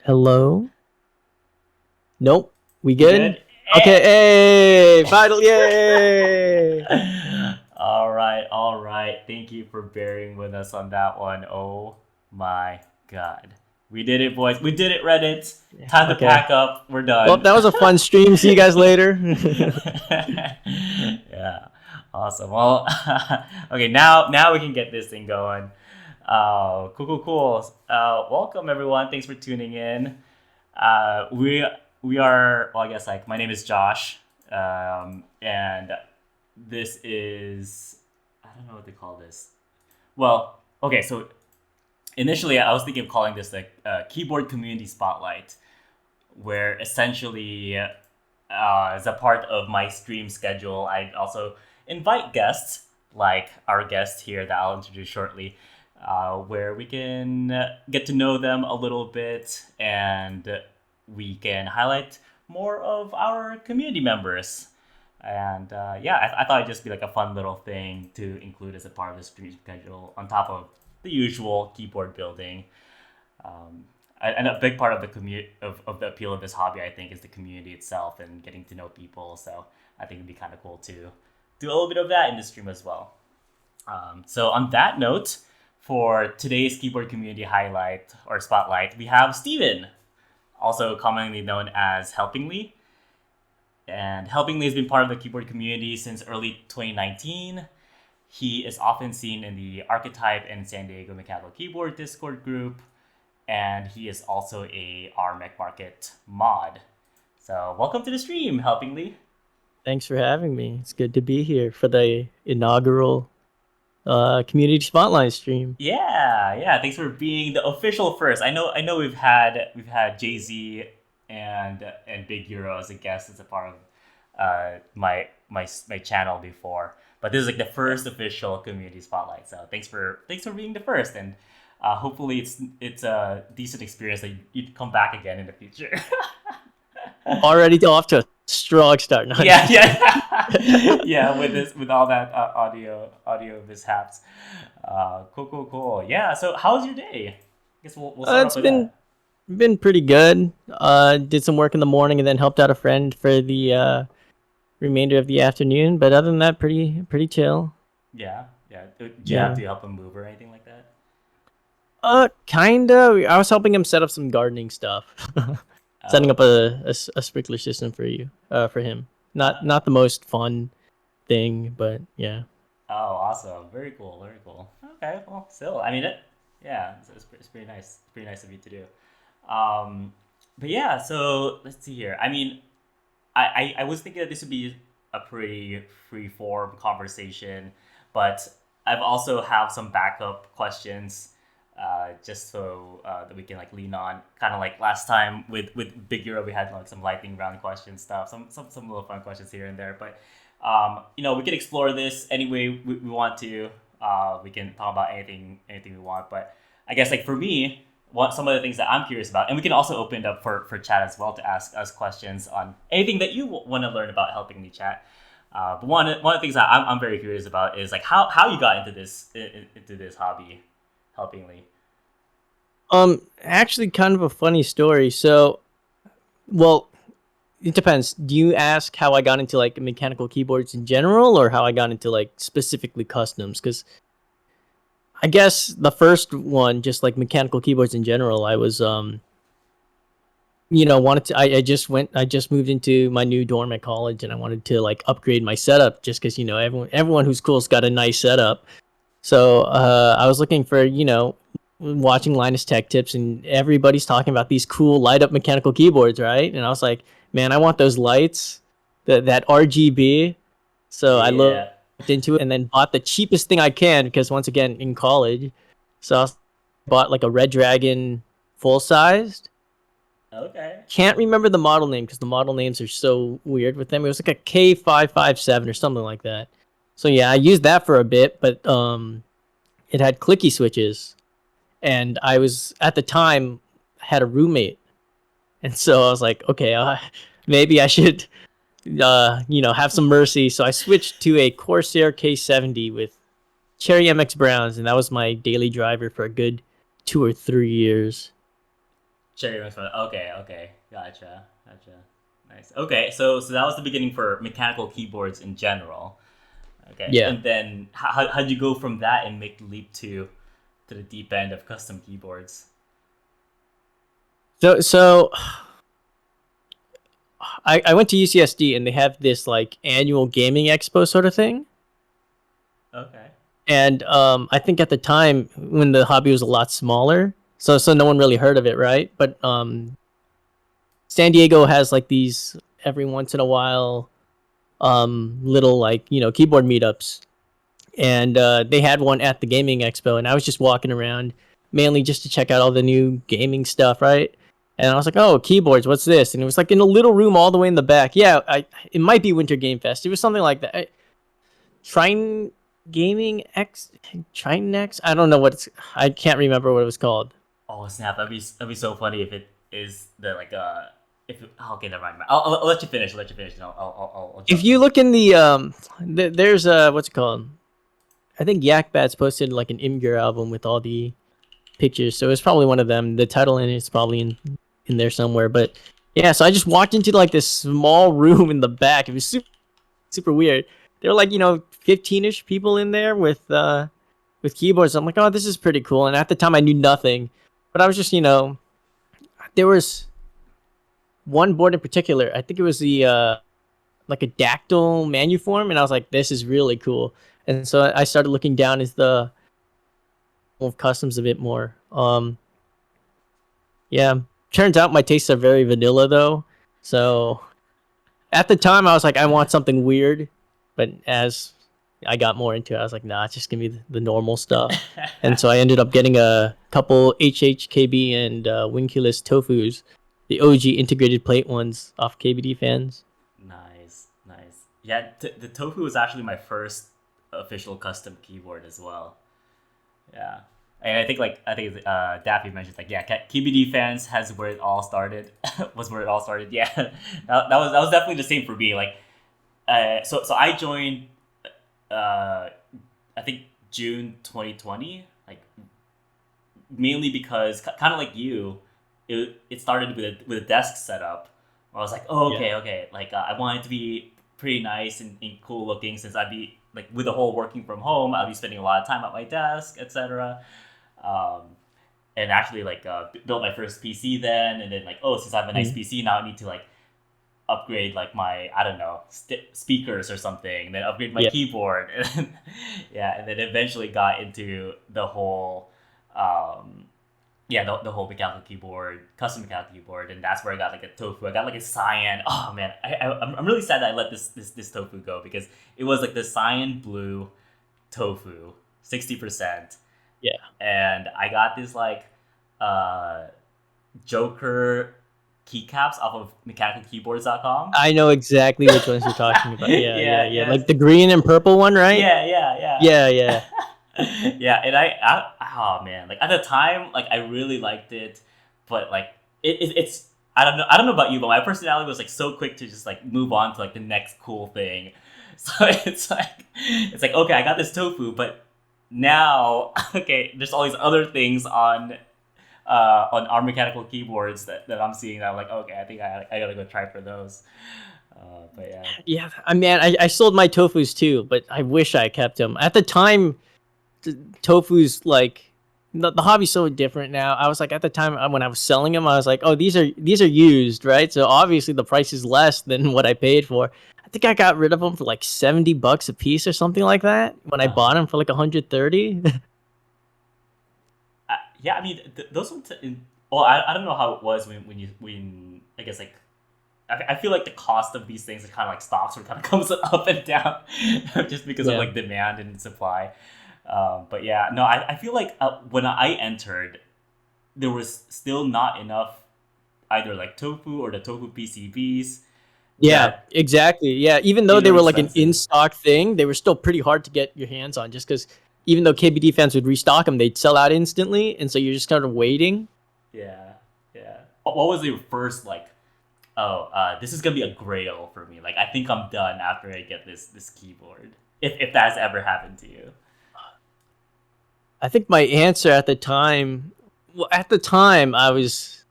Hello? Nope. We We good? good? Okay, Eh. hey! Final, yay! All right, all right. Thank you for bearing with us on that one. Oh my god. We did it, boys. We did it, Reddit. Time to Okay. pack up. We're Well, done. that was a fun stream. See you guys later. Yeah. Awesome. Well, okay, now we can get this thing going. Cool, cool, cool. Welcome everyone. Thanks for tuning in. We are, well, I guess, like, my name is Josh, and this is, I don't know what to call this. Well, okay, so initially I was thinking of calling this like keyboard community spotlight, where essentially, as a part of my stream schedule, I also invite guests like our guest here that I'll introduce shortly, where we can get to know them a little bit, and we can highlight more of our community members. And yeah, I thought it'd just be like a fun little thing to include as a part of the stream schedule on top of the usual keyboard building. Um, and a big part of the of the appeal of this hobby, I think, is the community itself and getting to know people. So I think it'd be kind of cool to do a little bit of that in the stream as well. So on that note, for today's keyboard community highlight or spotlight, we have Steven, also commonly known as Helpingly. And Helpingly has been part of the keyboard community since early 2019. He is often seen in the Archetype and San Diego Mechanical Keyboard Discord group, and he is also a RMech Market mod. So welcome to the stream, Helpingly. Thanks for having me. It's good to be here for the inaugural community spotlight stream. Yeah, yeah. Thanks for being the official first. I know we've had Jay Z and Big Euro as a guest as a part of my channel before, but this is like the Yeah. first official community spotlight. So thanks for being the first, and hopefully it's a decent experience that you'd come back again in the future. Already off to a strong start. No, Yeah, just kidding. yeah, yeah. With all that audio mishaps. Cool, cool, cool. Yeah. So, how's your day? I guess we'll start off It's with been that. been pretty good. Did some work in the morning and then helped out a friend for the remainder of the afternoon. But other than that, pretty chill. Yeah, yeah. Do you have Yeah. to help him move or anything like that? Kinda. I was helping him set up some gardening stuff. Setting up Oh, a sprinkler system for you, for him. Not uh, not the most fun thing, but yeah. oh, awesome. Very cool. Very cool. Okay. Well, still, I mean, yeah, it's pretty nice. It's pretty nice of you to do. Um, but yeah. So let's see here. I mean, I was thinking that this would be a pretty free form conversation, but I've also have some backup questions, just so that we can like lean on. Kind of like last time with Big Euro, we had like some lightning round question stuff, some little fun questions here and there. But we can explore this any way we want to. We can talk about anything we want. But I guess like for me, what some of the things that I'm curious about, and we can also open it up for chat as well to ask us questions on anything that you want to learn about helping me chat. But one of the things that I'm very curious about is like how you got into this hobby, helpingly. Actually, kind of a funny story. So, well, it depends. Do you ask how I got into like mechanical keyboards in general, or how I got into like specifically customs? Because I guess the first one, just like mechanical keyboards in general, I was wanted to. I just moved into my new dorm at college, and I wanted to like upgrade my setup just because everyone who's cool's got a nice setup. So I was looking for watching Linus Tech Tips, and everybody's talking about these cool light up mechanical keyboards, right? And I was like, man, I want those lights, that RGB. So I Yeah. looked into it and then bought the cheapest thing I can because once again in college, so I bought like a Red Dragon full sized. Okay. Can't remember the model name because the model names are so weird with them. It was like a K557 or something like that. So yeah, I used that for a bit, but it had clicky switches, and I was at the time had a roommate, and so I was like, okay, maybe I should, have some mercy. So I switched to a Corsair K70 with Cherry MX Browns, and that was my daily driver for a good 2 or 3 years. Cherry Wings. Okay, okay, gotcha. Nice. Okay, so that was the beginning for mechanical keyboards in general. Okay, Yeah. and then how'd you go from that and make the leap to the deep end of custom keyboards? So I went to UCSD and they have this like annual gaming expo sort of thing. Okay. And I think at the time when the hobby was a lot smaller, so no one really heard of it, right? But San Diego has like these every once in a while little like keyboard meetups, and they had one at the gaming expo, and I was just walking around mainly just to check out all the new gaming stuff, right? And I was like, "Oh, keyboards, what's this?" And it was like in a little room all the way in the back. Yeah, it might be Winter Game Fest. It was something like that. Trine Gaming X, Trine X. I don't know what it's. I can't remember what it was called. Oh snap! That'd be so funny if it is the like if it, oh, okay, never mind. I'll let you finish. I'll let you finish. And I'll If jump you in. look in the there's what's it called? I think Yak Bats posted like an Imgur album with all the pictures, so it's probably one of them. The title in it's probably in there somewhere. But yeah, so I just walked into like this small room in the back. It was super weird. There were like 15ish people in there with keyboards. I'm like, oh, this is pretty cool. And at the time, I knew nothing, but I was just there was one board in particular. I think it was the like a dactyl manuform, and I was like, this is really cool. And so I started looking down as the of customs a bit more. Yeah. Turns out my tastes are very vanilla though. So at the time I was like, I want something weird, but as I got more into it, I was like, nah, just give me the normal stuff. And so I ended up getting a couple HHKB and Winculus Tofus, the OG integrated plate ones off KBD fans. Nice, nice. Yeah, the Tofu was actually my first official custom keyboard as well. Yeah, and I think Daffy mentioned like yeah, KBD fans has where it all started. Was where it all started. Yeah, that was definitely the same for me. Like, so I joined. Uh, I think June 2020. Like mainly because kind of like you, it started with a desk setup. Where I was like, oh Yeah. okay. Like I want it to be pretty nice and cool looking since I'd be like with the whole working from home, I'd be spending a lot of time at my desk, etc. Um, and actually like built my first PC then, and then like oh since I have a nice Mm. PC now I need to like upgrade like my I don't know speakers or something, then upgrade my Yeah. keyboard, and yeah, and then eventually got into the whole, um, yeah, the whole mechanical keyboard, custom mechanical keyboard, and that's where I got like a tofu. I got like a cyan. Oh man, I'm really sad that I let this tofu go because it was like the cyan blue tofu, 60%, Yeah. and I got this like uh Joker keycaps off of mechanicalkeyboards.com. I know exactly which ones you're talking about. Yeah, yeah, Yeah, yeah. yes. Like the green and purple one, right? Yeah. Yeah, yeah. Yeah, and oh man, like at the time, like I really liked it, but like it's I don't know about you, but my personality was like so quick to just like move on to like the next cool thing. So it's like okay, I got this tofu, but now okay, there's all these other things on our mechanical keyboards that I'm seeing that I'm like okay, I think I gotta go try for those. But yeah. Yeah, I mean, I sold my tofus too, but I wish I kept them. At the time, tofu's like the hobby's so different now. I was like at the time when I was selling them, I was like, oh, these are used, right? So obviously the price is less than what I paid for. I think I got rid of them for like $70 a piece or something like that when I Uh-huh. bought them for like 130. Yeah, I mean those ones. Well, I don't know how it was when I guess like I feel like the cost of these things are kind of like stocks, where it kind of comes up and down, just because of Yeah. like demand and supply. But yeah, no, I feel like when I entered, there was still not enough either like tofu or the tofu PCBs Yeah, that exactly. Yeah, even though they they were were like an in expensive. stock thing, they were still pretty hard to get your hands on just because even though KBD fans would restock them, they'd sell out instantly. And so you're just kind of waiting. Yeah, yeah. What was your first like? Oh, this is gonna be a grail for me. Like I think I'm done after I get this keyboard. If that's ever happened to you. I think my answer at the time, well, at the time, I was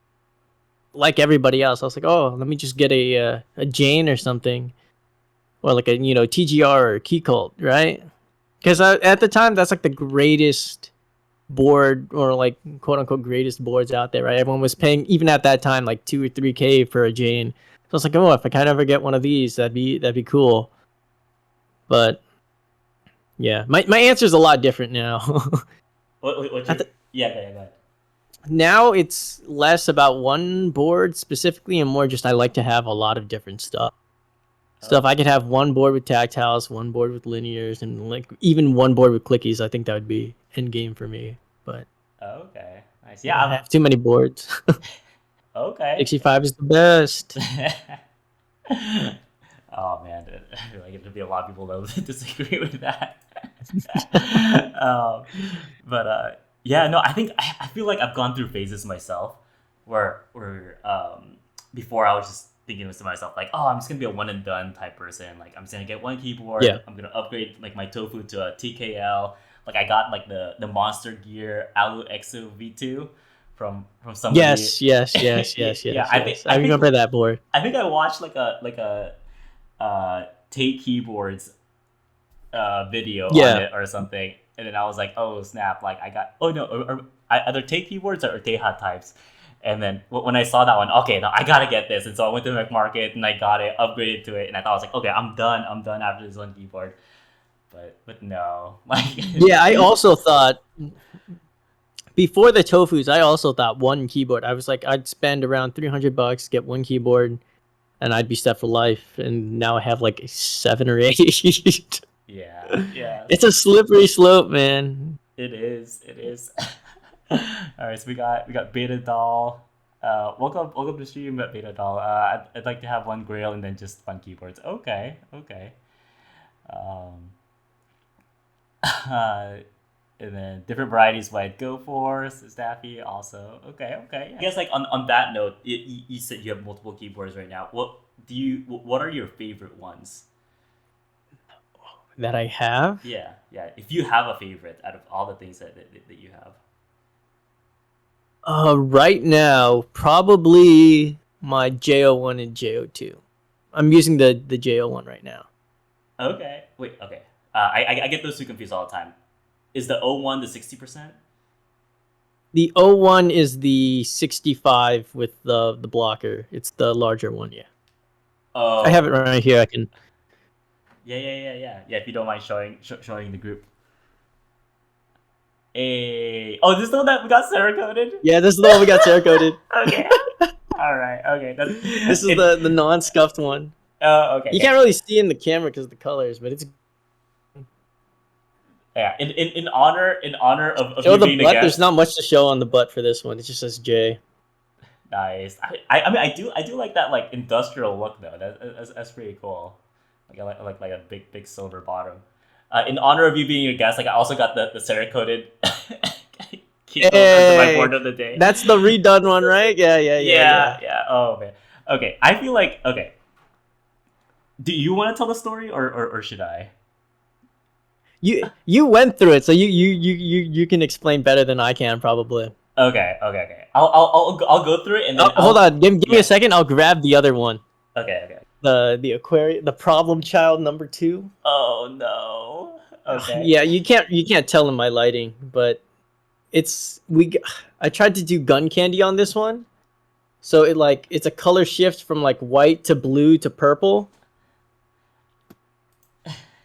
like everybody else, I was like, oh, let me just get a Jane or something, or like a TGR or Key Cult, right? Because at the time, that's like the greatest board, or like quote unquote greatest boards out there, right? Everyone was paying, even at that time, like 2 or 3K for a Jane. So I was like, oh, if I kind of ever get one of these, that'd be cool. But yeah, my answer is a lot different now. What's At your the, yeah? Go ahead. Now it's less about one board specifically, and more just I like to have a lot of different stuff. So if Oh, I could have one board with tactiles, one board with linears, and like even one board with clickies, I think that would be end game for me. But okay, nice. I Yeah, have too many boards. okay. 65 is the best. Oh man, I feel like there'd be a lot of people that would disagree with that. um, but yeah, no, I feel like I've gone through phases myself where before I was just thinking to myself like, oh, I'm just gonna be a one and done type person. Like I'm just gonna get one Yeah. keyboard. I'm gonna upgrade like my Tofu to a TKL. Like I got like the Monster Gear Alu Exo V2 from somebody. Yes, yes, yes, Yeah, yes, yeah. yes, yes. I remember that board. I think I watched like a take keyboards video on Yeah. it or something, and then I was like, oh snap! Like I got oh no, either take keyboards or Teha types. And then when I saw that one, okay, now I gotta get this, and so I went to the market and I got it, upgraded to it, and I thought I was like, okay, I'm done. I'm done after this one keyboard. But no, like Yeah, I also thought before the Tofus, I also thought one keyboard. I was like, I'd spend around $300, get one keyboard, and I'd be set for life. And now I have like 7 or 8. yeah, yeah, It's a slippery slope, man. it is, it is. All right, so we got Beta Doll. Welcome to stream, Beta Doll. I'd like to have one Grail and then just fun keyboards. Okay, okay. Um, and then different varieties what I'd go for. Staffy also. Okay, okay. I guess like on that note, you said you have multiple keyboards right now. What are your favorite ones? That I have. Yeah, yeah. If you have a favorite out of all the things that you have. Right now, probably my JO1 and JO2. I'm using the JO1 right now. Okay. Wait. Okay. I get those two confused all the time. Is the O1 the 60%? The O1 is the 65 with the blocker. It's the larger one, yeah. I have Oh. it right here. I can. Yeah. If you don't mind showing the group. Oh, this is the one that we got Sarah coded. Yeah, this is the one we got coded. Okay. All right. Okay. This is the non-scuffed one. Oh, okay. You can't really see in the camera because of the colors, but it's. Yeah. In honor of Show you the being a butt. There's guest. not much to show on the butt for this one. It just says J. Nice. I mean I do like that like industrial look though. That's pretty cool. Like I like a big silver bottom. In honor of you being a guest, like I also got the Sarah coded keep as my Hey, board of the day. that's the redone one, right? Yeah. Yeah. Oh man. Okay. I feel like okay. Do you want to tell the story or should I? You went through it, so you can explain better than I can probably. Okay. I'll go through it and then Hold I'll on, give me a yeah. second. I'll grab the other one. Okay. The aquarium, the problem child number 2. Oh no. Okay. Yeah, you can't tell in my lighting, but it's we. I tried to do gun candy on this one, so it's a color shift from like white to blue to purple,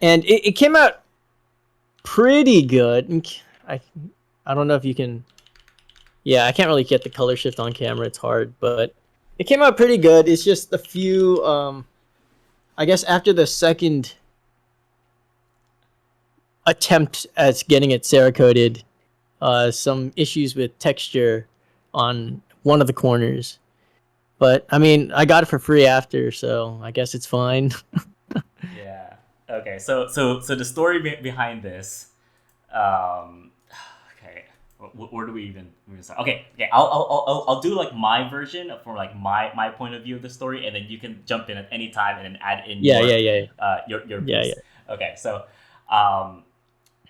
and it came out pretty good. I don't know if you can. Yeah, I can't really get the color shift on camera. It's hard, but it came out pretty good. It's just a few. I guess after the second attempt at getting it Cerakoted, some issues with texture on one of the corners. But I mean, I got it for free after, so I guess it's fine. Yeah. Okay. So the story behind this. Okay. Where do we even start? Okay. Okay. I'll do like my version from like my point of view of the story, and then you can jump in at any time and then add in Yeah, your yeah, yeah, your yeah, piece. yeah. Okay. Um.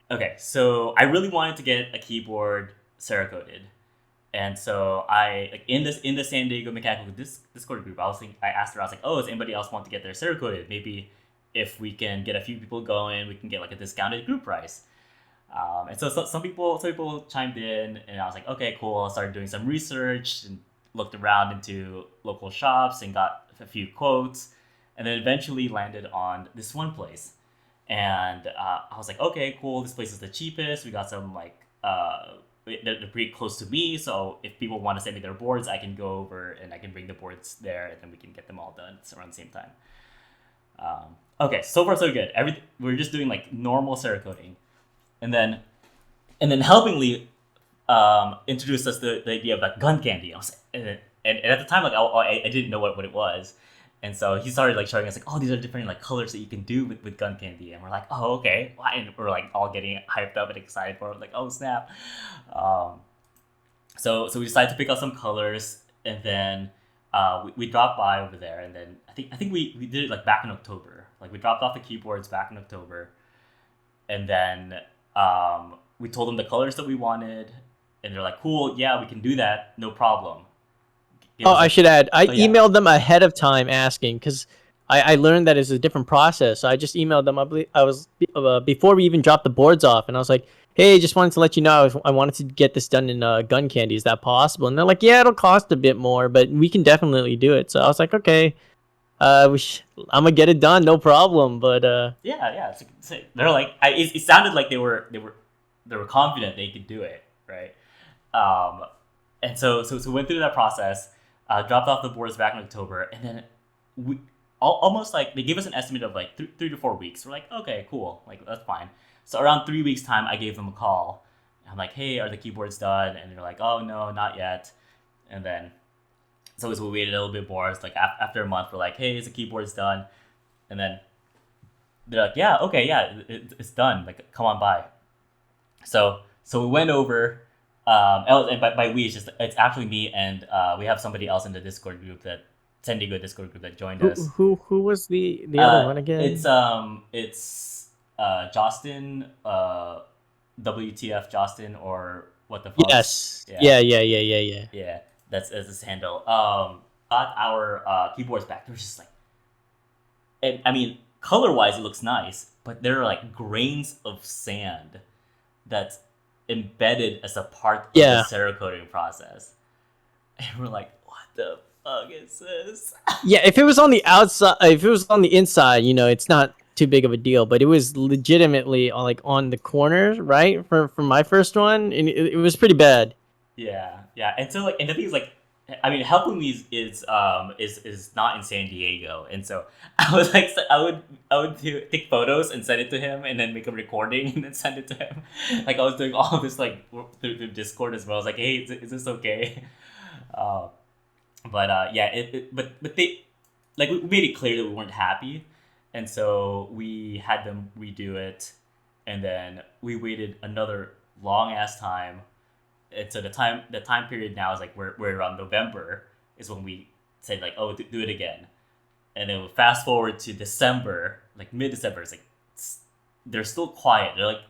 Okay. So I really wanted to get a keyboard Cerakoted. And so I like in the San Diego mechanical Discord group, I asked her, I was like, oh, does anybody else want to get their Cerakoted? Maybe if we can get a few people going, we can get like a discounted group price. And so some people chimed in, and I was like, okay, cool. I started doing some research and looked around into local shops and got a few quotes, and then eventually landed on this one place. And I was like, okay, cool. This place is the cheapest. We got some like they're pretty close to me, so if people want to send me their boards, I can go over and I can bring the boards there, and then we can get them all done around the same time. Okay, so far so good. Everything we're just doing like normal Cerakoting, and then helpingly introduced us the idea of like gun candy. And at the time, like I didn't know what it was, and so he started like showing us like, oh, these are different like colors that you can do with gun candy, and we're like, oh, okay. And we're like all getting hyped up and excited for it, like, oh snap. Um, so we decided to pick out some colors, and then we dropped by over there, and then I think we did it like back in October. Like we dropped off the keyboards back in October, and then we told them the colors that we wanted, and they're like, "Cool, yeah, we can do that, no problem." It Oh, was I like, should add, I "Oh yeah, emailed them ahead of time asking because I learned that it's a different process. So I just emailed them. I believe I was before we even dropped the boards off, and I was like, "Hey, just wanted to let you know I wanted to get this done in gun candy. Is that possible?" And they're like, "Yeah, it'll cost a bit more, but we can definitely do it." So I was like, "Okay, I'm gonna get it done, no problem." But yeah." They're like, it sounded like they were confident they could do it, right? Um, and so we went through that process, dropped off the boards back in October, and then we almost like they gave us an estimate of like 3 to 4 weeks. We're like, okay, cool, like that's fine. So around 3 weeks time, I gave them a call. I'm like, hey, are the keyboards done? And they're like, oh no, not yet. And then so we waited a little bit more. It's like after a month, we're like, hey, is the keyboard's done? And then they're like, yeah, okay, yeah, it's done. Like, come on by. So we went over. And by we, it's actually me, and we have somebody else in the Discord group, that San Diego Discord group, that joined us. who was the other one again? It's Justin, WTF Justin, or what the fucks. Yes, Yeah, yeah. yeah, that's his handle. Got our keyboards back. They're just like, and I mean, color wise, it looks nice, but there are like grains of sand that's embedded as a part of the Yeah. Cerakoting process. And we're like, what the fuck is this? Yeah, if it was on the outside, if it was on the inside, it's not too big of a deal. But it was legitimately like on the corners, right? For my first one, and it was pretty bad. Yeah. And so like, and the thing is like, I mean, helping me is not in San Diego, and so I was like, I would take photos and send it to him, and then make a recording and then send it to him. Like I was doing all of this like through Discord as well. I was like, hey, is this okay? Uh, but yeah, but they like we made it clear that we weren't happy, and so we had them redo it, and then we waited another long ass time. And so the time period now is like we're around November is when we said like, oh, do it again, and then we fast forward to December, like mid December. It's like they're still quiet. They're like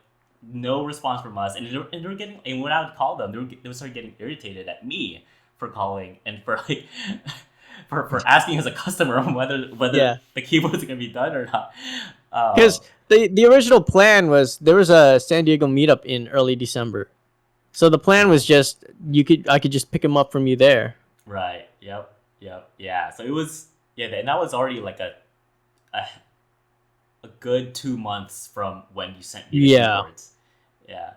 no response from us, and they're getting, and when I would call them, they would start getting irritated at me for calling and for like for asking as a customer whether Yeah, the keyboards are gonna be done or not. because the original plan was there was a San Diego meetup in early December, so the plan was just I could just pick them up from you there. Right. Yep. Yeah. So it was, yeah, and that was already like a, a good 2 months from when you sent me the Yeah, keyboards. Yeah.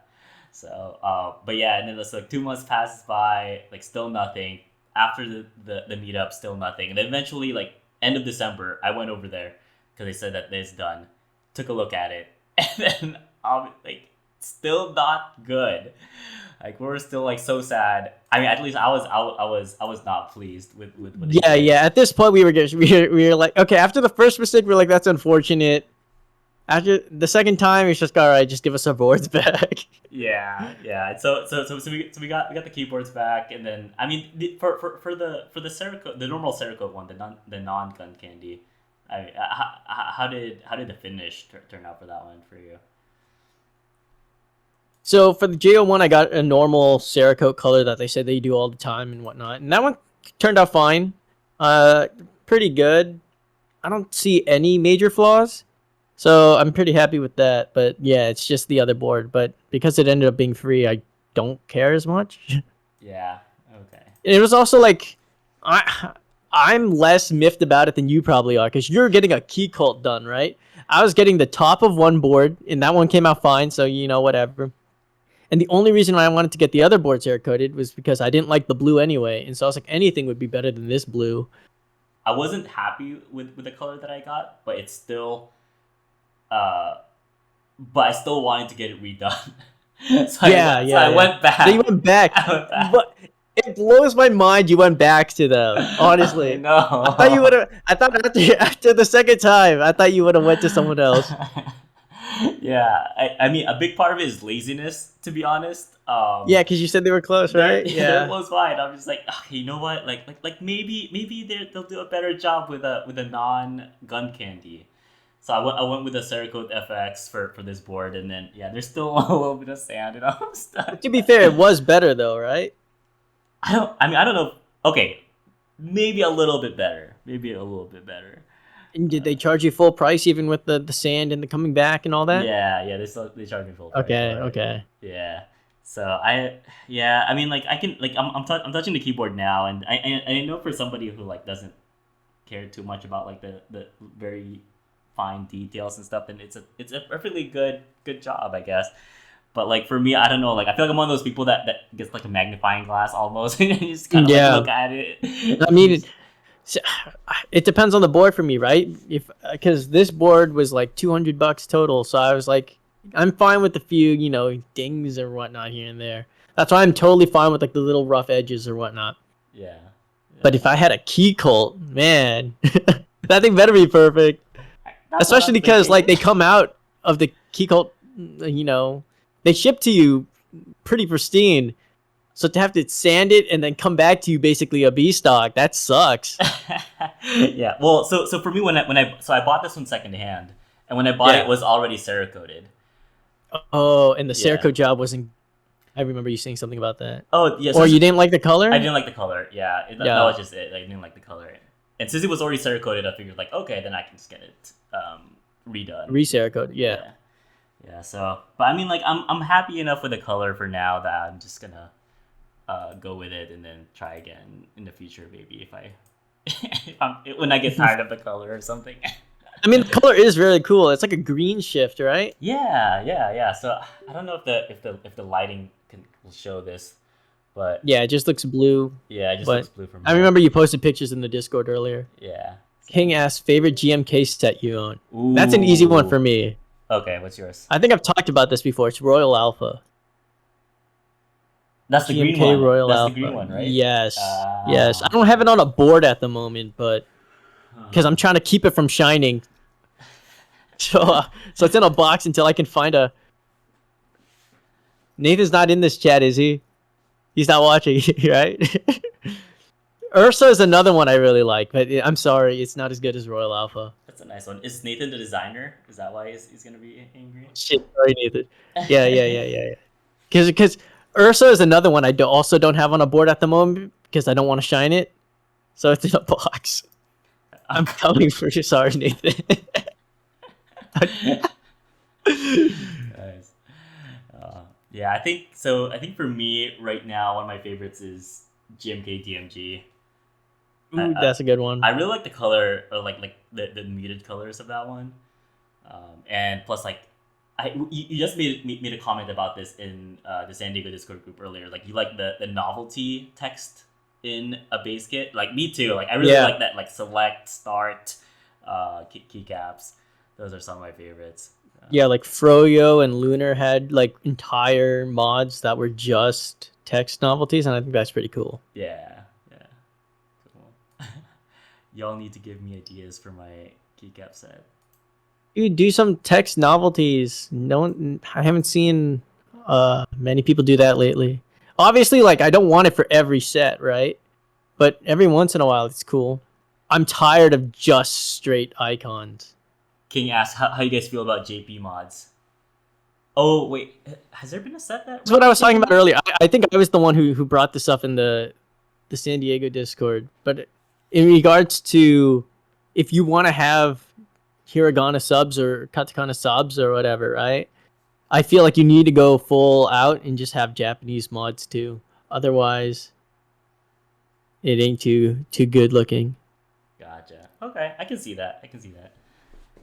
So but yeah, and then it's like 2 months passes by, like still nothing. After the meetup, still nothing. And then eventually, like end of December, I went over there because they said that it's done. Took a look at it, and then like still not good. Like we're still like so sad. I mean, at least I was not pleased with what they yeah. did. At this point, we were like, okay. After the first mistake, we are like, that's unfortunate. After the second time, it's just all right. Just give us our boards back. Yeah. So we got the keyboards back, and then I mean for the Cerakote, the normal Cerakote one, the non gun candy. I mean, how did the finish turn out for that one for you? So for the JO1, I got a normal Cerakote color that they said they do all the time and whatnot, and that one turned out fine. Uh, Pretty good. I don't see any major flaws, so I'm pretty happy with that. But yeah, it's just the other board. But because it ended up being free, I don't care as much. Yeah. Okay. It was also like, I I'm less miffed about it than you probably are, because you're getting a key cult done, right? I was getting the top of one board, and that one came out fine, so whatever. And the only reason why I wanted to get the other boards hair coated was because I didn't like the blue anyway, and so I was like, anything would be better than this blue. I wasn't happy with the color that I got, but it's still, uh, but I still wanted to get it redone. Yeah, So I yeah, yeah. went Then you back. went back, I went back. but it blows my mind you went back to them. I Honestly, I thought you would know. have. I thought after the second time, I thought you would have went to someone else. Yeah, I mean, a big part of it is laziness, to be honest. Yeah, because you said they were close, right? They're Yeah. close by, and I'm just like, okay, you know what? Maybe they'll do a better job with a non gun candy. So I went with the Cerakote FX for this board, and then yeah, there's still a little bit of sand, and I'm stuck. But to be fair, it was better though, right? I don't know. Okay, maybe a little bit better. Maybe a little bit better. And did they charge you full price even with the sand and the coming back and all that? Yeah, they charge me full price Okay, for it. okay. Yeah. So yeah, I mean, like I can, like I'm touching the keyboard now, and I know for somebody who like doesn't care too much about like the very fine details and stuff, then it's a perfectly good job, I guess. But like for me, I don't know. Like I feel like I'm one of those people that gets like a magnifying glass almost, and you just kind of like Yeah. look at it. I mean, s- it depends on the board for me, right? If because this board was like $200 total, so I was like, I'm fine with a few, dings or whatnot here and there. That's why I'm totally fine with like the little rough edges or whatnot. Yeah, But yeah. if I had a key cult, man, that thing better be perfect. That's what Especially I'm because like thinking. they come out of the key cult, they ship to you pretty pristine. So to have to sand it and then come back to you basically a B stock, that sucks. Yeah. Well, so for me, I bought this one secondhand, and when I bought it, it Yeah. was already Cerakoted. Oh, and the Yeah. Cerakote job wasn't. I remember you saying something about that. Oh yeah. Or you didn't like the color? I didn't like the color. Yeah, that Yeah. was just it. I didn't like the color. And since it was already Cerakoted, I figured like, okay, then I can just get it redone. Re-Cerakote, yeah. Yeah. Yeah. So, but I mean, like, I'm happy enough with the color for now that I'm just gonna go with it and then try again in the future, maybe if I when I get tired of the color or something. I mean, the color is really cool. It's like a green shift, right? Yeah. So I don't know if the lighting will show this, but Yeah, it just looks blue. yeah, it just But looks blue from I here. remember you posted pictures in the Discord earlier. Yeah. King So. asked favorite GMK set you own. That's an easy one Ooh. for me. Okay, what's yours? I think I've talked about this before. It's Royal Alpha. That's the green GMK one. Royal That's the green Alpha. one, right? Yes. Yes. I Ah. don't have it on a board at the moment, but because I'm trying to keep it from shining. So it's in a box until I can find a. Nathan's not in this chat, is he? He's not watching, right? Ursa is another one I really like, but I'm sorry, it's not as good as Royal Alpha. That's a nice one. Is Nathan the designer? Is that why he's gonna be angry? Shit, sorry, Nathan. Yeah. Because Ursa is another one I also don't have on a board at the moment because I don't want to shine it, so it's in a box. I'm coming for you. Sorry, Nathan. Nice. Yeah, I think so. I think for me right now, one of my favorites is GMK DMG. Ooh, that's a good one. I really like the color, or like the muted colors of that one, and plus like, you just made a comment about this in the San Diego Discord group earlier. Like you like the novelty text in a base kit. Like me too. Like I really Yeah. like that, like select, start, keycaps. Those are some of my favorites. Yeah, like Froyo and Lunar had like entire mods that were just text novelties, and I think that's pretty cool. Yeah. Cool. Y'all need to give me ideas for my keycap set. Dude, do some text novelties. No one, I haven't seen many people do that lately. Obviously, like I don't want it for every set, right? But every once in a while, it's cool. I'm tired of just straight icons. King asks, how you guys feel about JP mods? Oh wait, has there been a set that That's what I was talking replicated about that? earlier. I think I was the one who brought this up in the San Diego Discord. But in regards to if you want to have hiragana subs or katakana subs or whatever, right? I feel like you need to go full out and just have Japanese mods too. Otherwise, it ain't too good looking. Gotcha. Okay, I can see that. I can see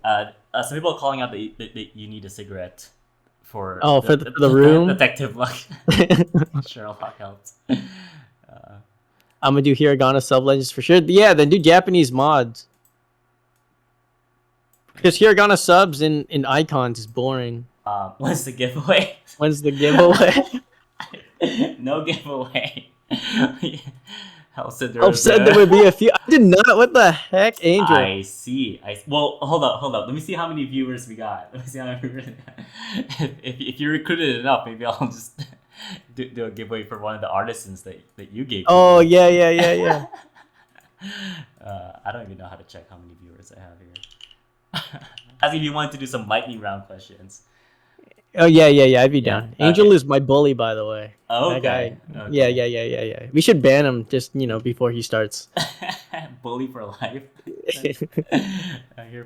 that. Some people are calling out that you need a cigarette for Oh, for the room, detective luck. Sherlock helps. I'm gonna do hiragana sub legends for sure. Yeah, then do Japanese mods because hiragana subs in icons is boring. What's the giveaway? When's the giveaway? No giveaway. How said there Hope was said there would be a. a few. I did not. What the heck, Angel? I see. Well, hold up, hold up. Let me see how many viewers we got. Let me see how many viewers. If you recruited enough, maybe I'll just do a giveaway for one of the artisans that you gave. Oh yeah. I don't even know how to check how many viewers I have here. As if you wanted to do some lightning round questions. Oh yeah. I'd be Yeah. down. Angel Okay. is my bully, by the way. That Okay. guy. Yeah. Okay. We should ban him just before he starts. Bully for life.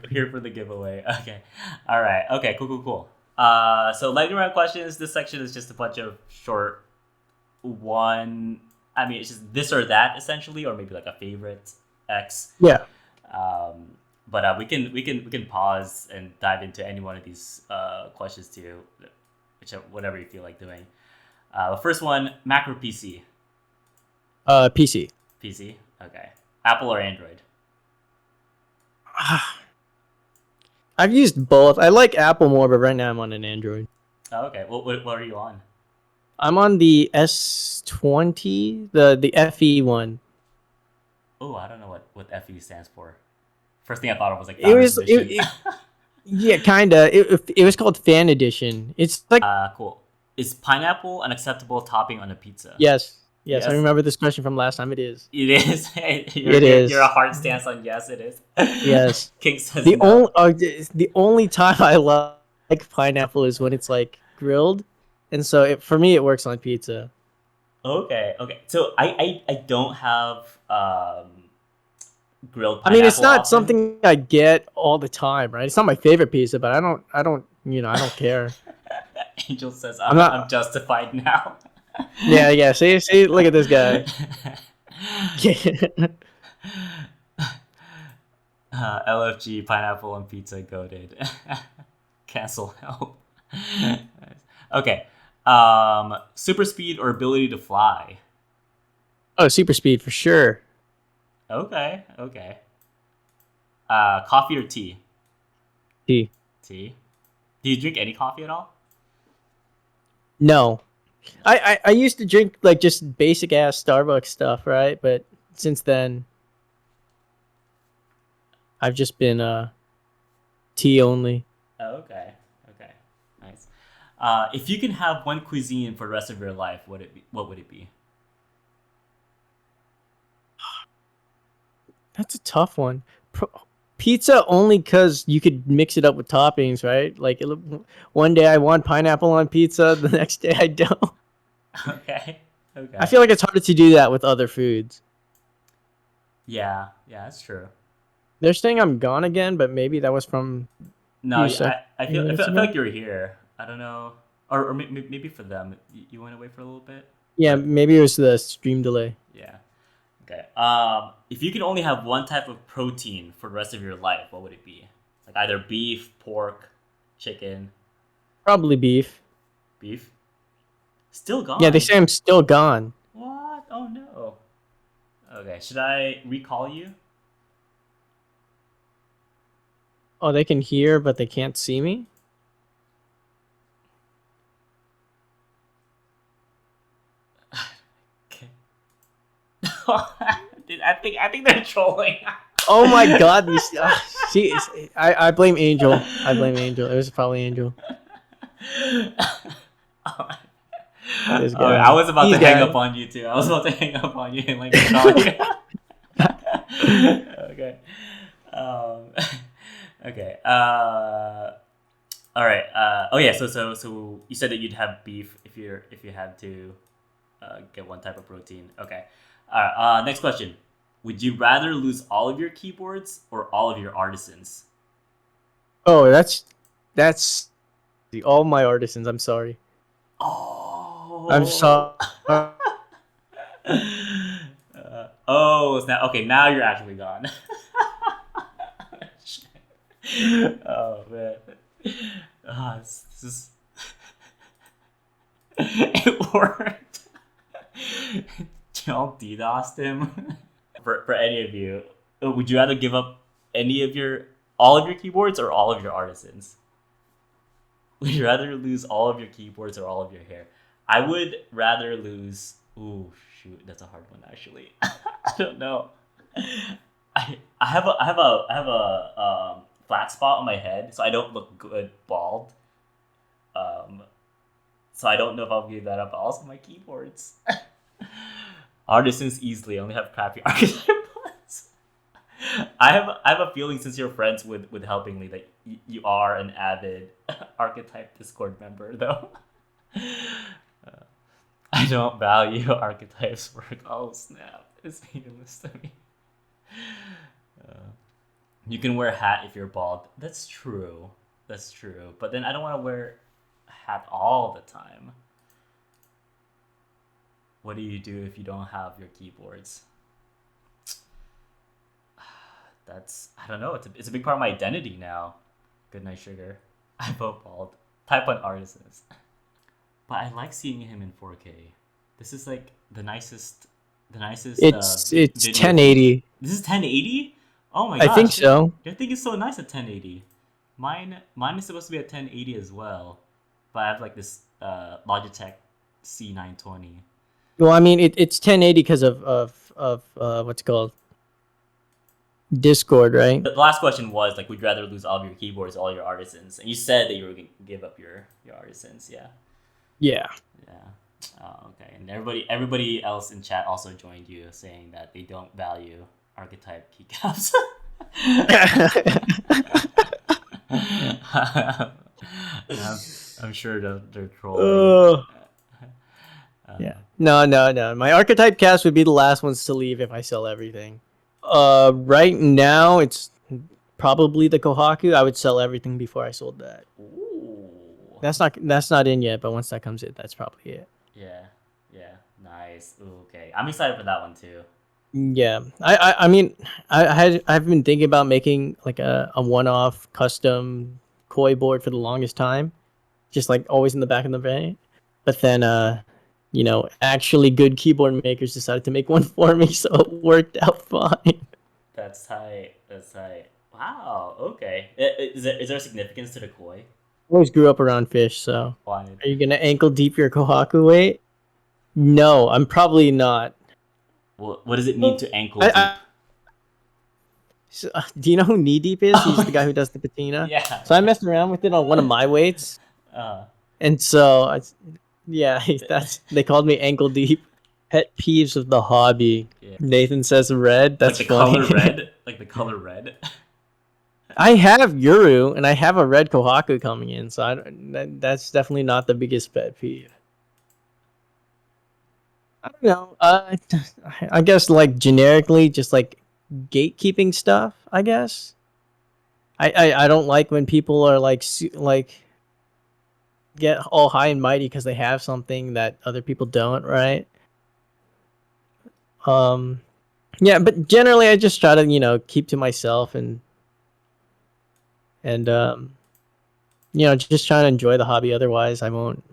Here for the giveaway. Okay. All right. Okay. Cool. So lightning round questions. This section is just a bunch of short one. I mean, it's just this or that essentially, or maybe like a favorite X. Yeah. But we can pause and dive into any one of these questions too, whichever whatever you feel like doing. The first one, Mac or PC? PC. PC. Okay. Apple or Android? I've used both. I like Apple more, but right now I'm on an Android. Oh, okay. What are you on? I'm on the S20, the FE one. Oh, I don't know what FE stands for. First thing I thought of was like It Founders was Edition. yeah, kinda. It was called Fan Edition. It's like Cool. Is pineapple an acceptable topping on a pizza? yes. I Yes, remember this question from last time. It is. it is. It You're a is. hard stance on yes, it is. Yes. King says The no. only the only time I like pineapple is when it's like grilled, and so for me it works on pizza. Okay. So I don't have grilled I mean, it's pineapple not often. something I get all the time, right? It's not my favorite pizza, but I don't care. Angel says I'm I'm not. justified now. Yeah. See, look at this guy. LFG pineapple on pizza goaded. Cancel help. Okay. Super speed or ability to fly? Oh, super speed for sure. Okay. Coffee or tea? Tea. Tea. Do you drink any coffee at all? No, I used to drink like just basic ass Starbucks stuff, right? But since then, I've just been tea only. Okay. Nice. If you can have one cuisine for the rest of your life, what would it be? That's a tough one. Pizza only because you could mix it up with toppings, right? Like one day I want pineapple on pizza, the next day I don't. Okay. I feel like it's harder to do that with other foods. Yeah, that's true. They're saying I'm gone again, but maybe that was from a No, few seconds. I Minutes feel ago. like you're here. I don't know, or maybe for them, you went away for a little bit. Yeah, But maybe it was the stream delay. yeah, okay. If you can only have one type of protein for the rest of your life, what would it be? Like either beef, pork, chicken, Probably beef. beef. Still Yeah, they gone. say I'm still gone. What? Oh no. Okay, should I recall you? Oh, they can hear, but they can't see me? Okay. Dude, I think they're trolling. Oh my god, these. See, I blame Angel. I blame Angel. It was probably Angel. This I guy. was about to These hang up guys. on you too. I was about to hang up on you and like call you. Okay. Um, okay. All right. Oh yeah. So you said that you'd have beef if you had to get one type of protein. Okay. All right. Next question. Would you rather lose all of your keyboards or all of your artisans? Oh, that's all my artisans. I'm sorry. I'm Oh. sorry. Oh, snap. Okay, now you're actually gone. Oh man. This is it worked. Y'all DDoSed him. For any of you, would you rather give up any of your all of your keyboards or all of your artisans? Would you rather lose all of your keyboards or all of your hair? I would rather lose. Ooh, shoot, that's a hard one actually. I don't know. I have a flat spot on my head, so I don't look good bald. Um, so I don't know if I'll give that up. But also my keyboards. Artisans easily. I only have crappy archetype ones. I have a feeling since you're friends with helping me that you are an avid archetype Discord member though. I don't value archetypes work. Oh snap! It's even this to me. Uh, you can wear a hat if you're bald. That's true. That's true. But then I don't want to wear a hat all the time. What do you do if you don't have your keyboards? That's I don't know. It's a big part of my identity now. Good night, sugar. I vote bald. Type on artisans. But I like seeing him in 4K. This is like the nicest It's video feed. 1080. This is 1080. Oh my I think gosh, so. your thing is so nice at 1080. Mine is supposed to be at 1080 as well, but I have like this Logitech C920. Well, I mean, it's 1080 because of what's it called Discord, right? The last question was like, would you rather lose all of your keyboards, all your artisans? And you said that you were gonna give up your artisans. Yeah, Yeah. yeah. Oh, okay. And everybody else in chat also joined you, saying that they don't value archetype keycaps. I'm, I'm sure they're trolling. uh, Uh, yeah. No, no, no. My archetype cast would be the last ones to leave if I sell everything. Right now it's probably the Kohaku. I would sell everything before I sold that. ooh. That's not in yet, but once that comes in, that's probably it. Yeah. Yeah. Nice. Ooh, okay. I'm excited for that one too. Yeah, I mean, I've been thinking about making like a one-off custom koi board for the longest time, just like always in the back of the brain. But then, actually good keyboard makers decided to make one for me, so it worked out fine. That's tight. That's tight. Wow. Okay. Is there significance to the koi? I always grew up around fish, so Wanted. are you gonna ankle deep your kohaku weight? No, I'm probably not. What does it mean to ankle I, deep? I, do you know who Knee Deep is? He's Oh, the guy who does the patina. yeah. So I messed around with it on one of my weights, Uh, and so yeah, that's they called me ankle deep. Pet peeves of the hobby. yeah. Nathan says red. Like That's the color funny. red. Like the color red. I have Yuru and I have a red Kohaku coming in, so that's definitely not the biggest pet peeve. I don't know. I guess like generically, just like gatekeeping stuff. I guess. I don't like when people are like get all high and mighty because they have something that other people don't, right? Um, yeah, but generally I just try to keep to myself and just trying to enjoy the hobby. Otherwise, I won't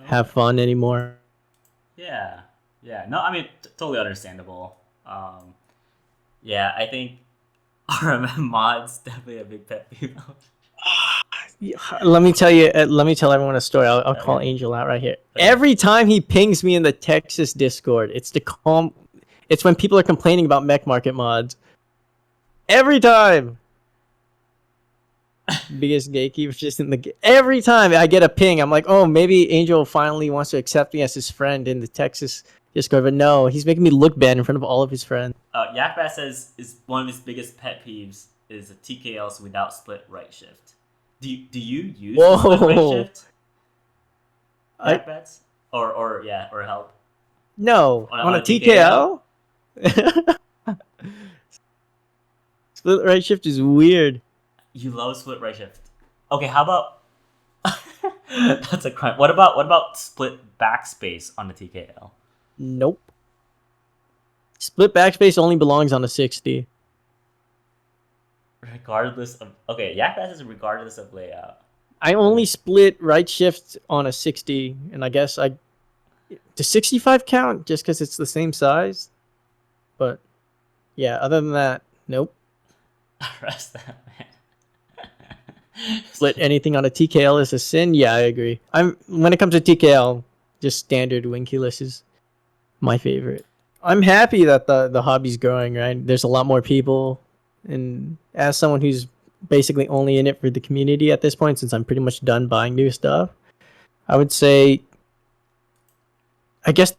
have Okay. fun anymore. Yeah. Yeah. No, I mean, totally understandable. Yeah, I think RMM mods definitely a big pet peeve. Yeah, let me tell you. Let me tell everyone a story. I'll call Okay. Angel out right here. Okay. Every time he pings me in the Texas Discord, it's to calm. It's when people are complaining about mech market mods. Every time. Biggest gatekeeper just in the every time I get a ping, I'm like, oh, maybe Angel finally wants to accept me as his friend in the Texas Discord, but no, he's making me look bad in front of all of his friends. Yakbat says is one of his biggest pet peeves is the TKLs without split right shift. Do you use the split right Whoa. shift I yak bets or yeah or help no on on a a TKL? TKL. Split right shift is weird. You love split right shift. Okay, how about that's a crime. What about split backspace on the TKL? Nope. Split backspace only belongs on a 60. Regardless of okay, yak bets is regardless of layout. I only Okay. split right shift on a 60, and I guess I does 65 count just because it's the same size. But yeah, other than that, nope. Rest that Split man. anything on a TKL is a sin. Yeah, I agree. I'm when it comes to TKL, just standard wing keyless is my favorite. I'm happy that the hobby's growing. Right, there's a lot more people, and as someone who's basically only in it for the community at this point, since I'm pretty much done buying new stuff, I would say, I guess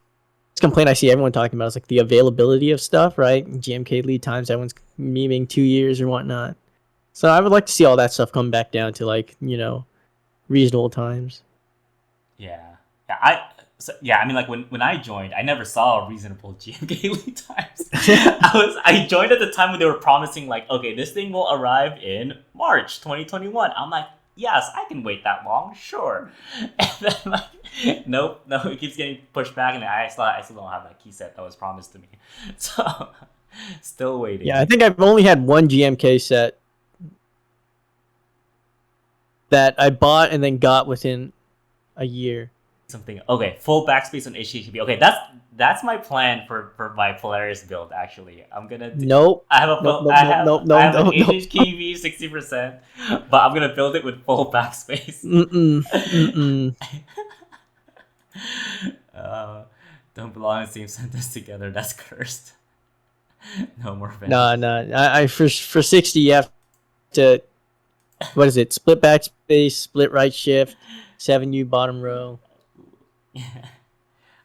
complaint I see everyone talking about is like the availability of stuff, right? GMK lead times, everyone's memeing 2 years or whatnot. So I would like to see all that stuff come back down to like, reasonable times. Yeah, yeah. Yeah. I mean, like when I joined, I never saw reasonable GMK lead times. I joined at the time when they were promising like, okay, this thing will arrive in March 2021. I'm like, yes, I can wait that long, sure. And then like, nope, no, it keeps getting pushed back, and I still don't have that key set that was promised to me. So still Yeah, I waiting. think I've only had one GMK set that I bought and then got within a year. Something okay, full backspace on HTTP. Okay, that's my plan for my Polaris build. Actually, I'm gonna do. Nope. I have a Nope, nope, I nope, have nope, I nope, have an nope, nope. HHKV 60%, but I'm gonna build it with full backspace. Mm-mm. Mm-mm. uh, don't belong in the same sentence together. That's cursed. No more Nah, Venice. nah. I for 60 you have to, what is it? Split backspace, split right shift, 7U bottom row. Yeah.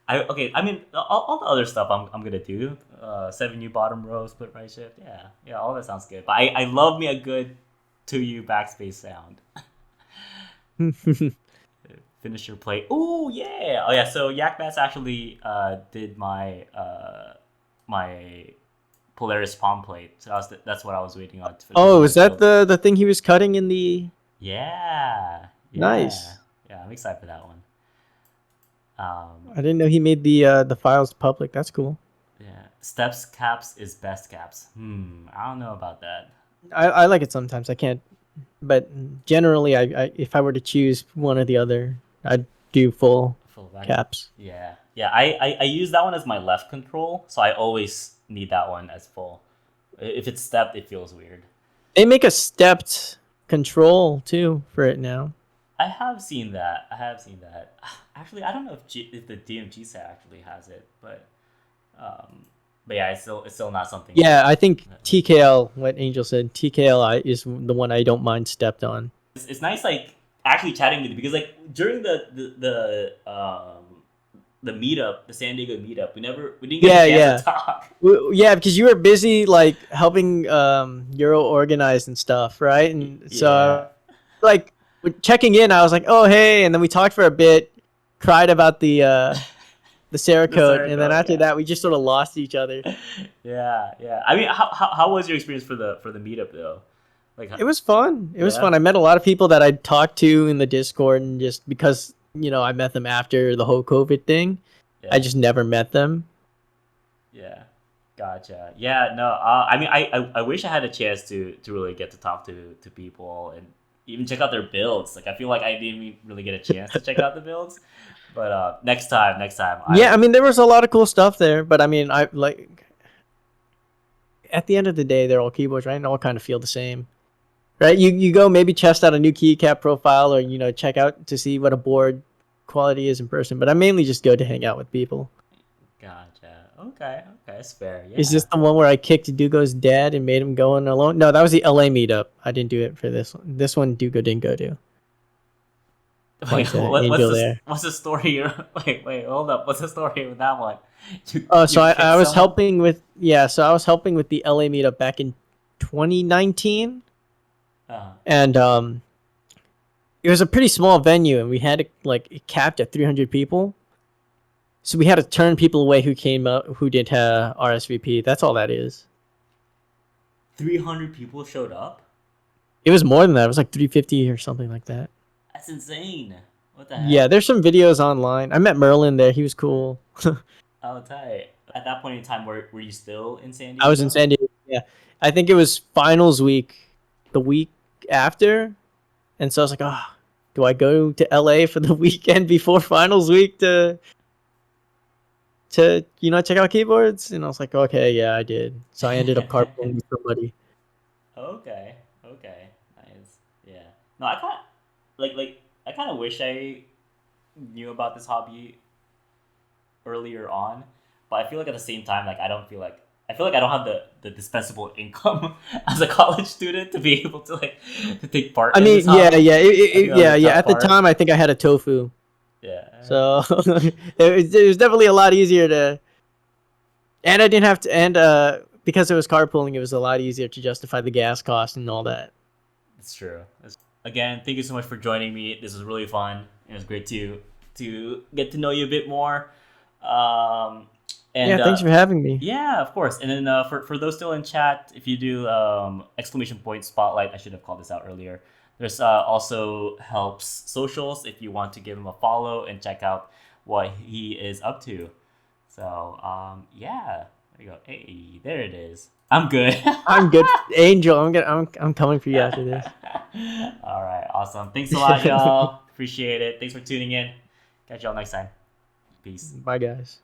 I mean all the other stuff I'm gonna do. 7U bottom row, split right shift. Yeah, yeah, all that sounds good. But I love me a good 2U backspace sound. Finish your play. Oh yeah. Oh yeah. So Yak Bass actually did my Polaris palm plate. So that's what I was waiting on for Oh, my is that build. the thing he was cutting in the? Yeah. Yeah. Nice. Yeah. I'm excited for that one. I Um. didn't know he made the files public. That's cool. Yeah. Steps caps is best caps. I don't know about that. I like it sometimes. I can't, but generally, I if I were to choose one or the other, I'd do full Full back. caps. Yeah. Yeah. I use that one as my left control, so I always need that one as full. If it's stepped, it feels weird. They make a stepped control too for it now. I have seen that. I have seen that. Actually, I don't know if the DMG set actually has it, um, but yeah, it's still not something Yeah, I think that TKL, what Angel said, TKL is the one I don't mind stepped on. it's nice like actually chatting with you because like during the meetup, the San Diego meetup, we didn't get a Yeah, chance yeah. to talk. Yeah, because you were busy like helping Euro organize and stuff, right? And Yeah. so like checking in, I was like, "Oh, hey," and then we talked for a bit, cried about the Sarah The code, and then circle, after yeah. that, we just sort of lost each other. Yeah, yeah. I mean, how was your experience for the meetup though? Like, It was fun. It was yeah, fun. I met a lot of people that I'd talked to in the Discord, and just because I met them after the whole COVID thing, I yeah. just never met them. Yeah, gotcha. Yeah, no. I mean, I wish I had a chance to really get to talk to people and even check out their builds. Like, I feel like I didn't even really get a chance to check out the builds. But next time, Yeah, I mean, there was a lot of cool stuff there, but I mean, I like at the end of the day, they're all keyboards, right? And all kind of feel the same, right? You go maybe test out a new keycap profile, or check out to see what a board quality is in person. But I mainly just go to hang out with people. gotcha. Okay, okay, it's fair. Is Yeah. this the one where I kicked Dugo's dad and made him go in alone? No, that was the LA meetup. I didn't do it for this one. This one Dugo didn't go to. Wait, Point to Angel there. what's the story? Wait, hold up. What's the story with that one? You Oh, you so I kicked was someone? helping with, yeah. So I was helping with the LA meetup back in 2019, Uh, and it was a pretty small venue, and we had it capped at 300 people. So we had to turn people away who came up who did RSVP. That's all that is. 300 people showed up. It was more than that. It was like 350 or something like that. That's insane. What the Yeah, heck? there's some videos online. I met Merlin there. He was cool. Oh, tight. At that point in time, were you still in San I was in Diego? San Diego. Yeah, I think it was finals week, the week after, and so I was like, oh, do I go to LA for the weekend before finals week to check out keyboards? And I was like, okay, yeah, I did. So I ended up carpooling with somebody. Okay. Okay. Nice. Yeah. No, I kind of like I kind of wish I knew about this hobby earlier on, but I feel like at the same time, like I feel like I don't have the dispensable income as a college student to be able to to take part I in this mean, yeah, hobby. yeah, I think that was yeah, a yeah. tough At the part. time, I think I had a tofu, Yeah. so it was definitely a lot easier to, and I didn't have to, and because it was carpooling, it was a lot easier to justify the gas cost and all that. It's true. Again, thank you so much for joining me. This was really fun. It was great to get to know you a bit more. Um, Yeah, and thanks for having me. Yeah, of course. And then for those still in chat, if you do exclamation point spotlight, I should have called this out earlier. There's also Help's socials if you want to give him a follow and check out what he is up to. So yeah, there you go. Hey, there it is. I'm good. I'm good, Angel. I'm coming for you after this. All right, awesome. Thanks a lot, y'all. Appreciate it. Thanks for tuning in. Catch y'all next time. Peace. Bye, guys.